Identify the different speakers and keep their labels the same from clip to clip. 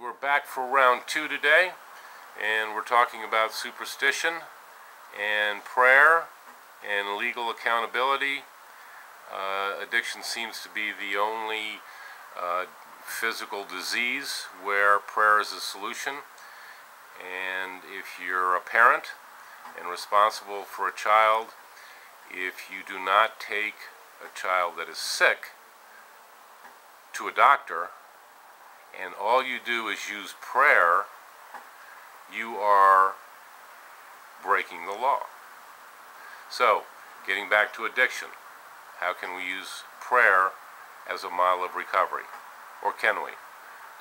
Speaker 1: we're back for round 2 today, and we're talking about superstition and prayer and legal accountability. Addiction seems to be the only physical disease where prayer is a solution. And if you're a parent and responsible for a child, if you do not take a child that is sick to a doctor, and all you do is use prayer, you are breaking the law. So, getting back to addiction, how can we use prayer as a model of recovery? Or can we?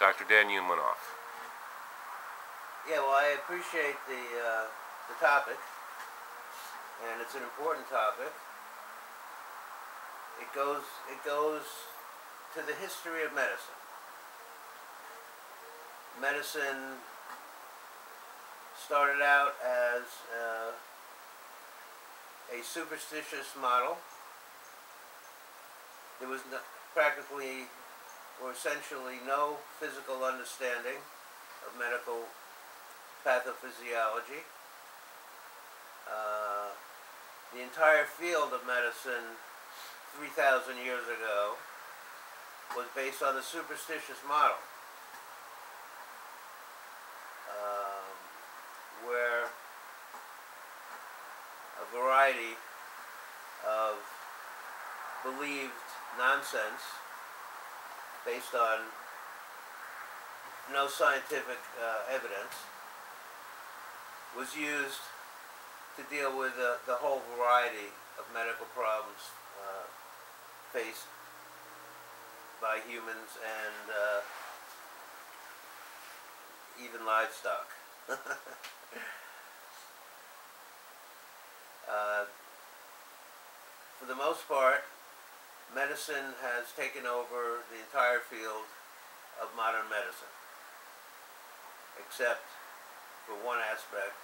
Speaker 1: Dr. Dan Umanoff.
Speaker 2: Yeah, well, I appreciate the topic, and it's an important topic. It goes to the history of medicine. Medicine started out as a superstitious model. There was practically or essentially no physical understanding of medical pathophysiology. The entire field of medicine 3,000 years ago was based on the superstitious model, where a variety of believed nonsense based on no scientific evidence was used to deal with the whole variety of medical problems faced by humans and even livestock. For the most part, medicine has taken over the entire field of modern medicine, except for one aspect: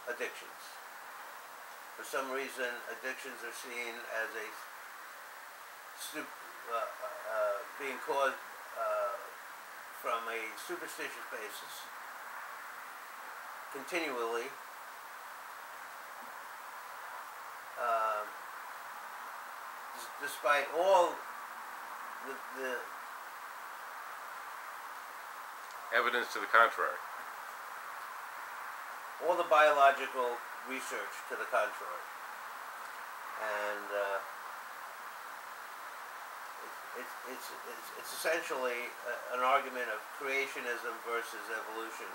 Speaker 2: addictions. For some reason, addictions are seen as being caused from a superstitious basis continually. Despite all the
Speaker 1: evidence to the contrary.
Speaker 2: All the biological research to the contrary. And it's essentially an argument of creationism versus evolution,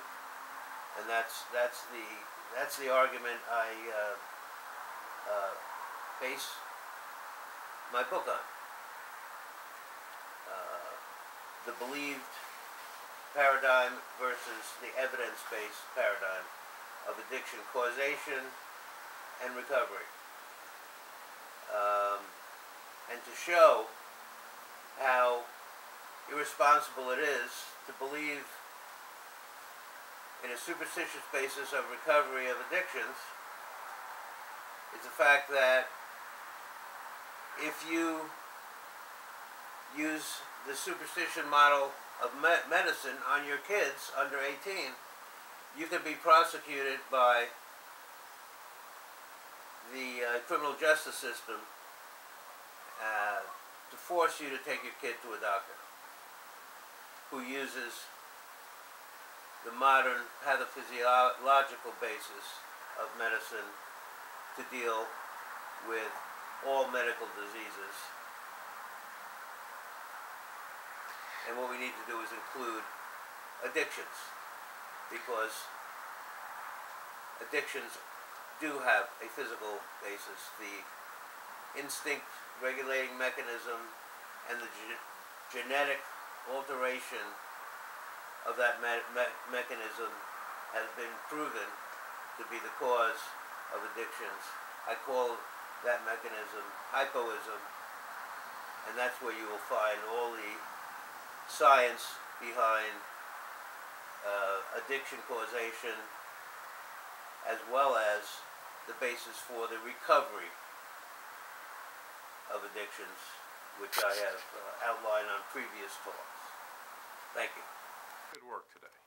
Speaker 2: and that's the argument I base my book on. The believed paradigm versus the evidence-based paradigm of addiction causation and recovery. And to show how irresponsible it is to believe in a superstitious basis of recovery of addictions is the fact that if you use the superstition model of medicine on your kids under 18, you can be prosecuted by the criminal justice system to force you to take your kid to a doctor who uses the modern pathophysiological basis of medicine to deal with all medical diseases. And what we need to do is include addictions, because addictions do have a physical basis. The instinct regulating mechanism and the genetic alteration of that mechanism has been proven to be the cause of addictions. I call that mechanism hypoism, and that's where you will find all the science behind addiction causation, as well as the basis for the recovery of addictions, which I have outlined on previous talks. Thank you.
Speaker 1: Good work today.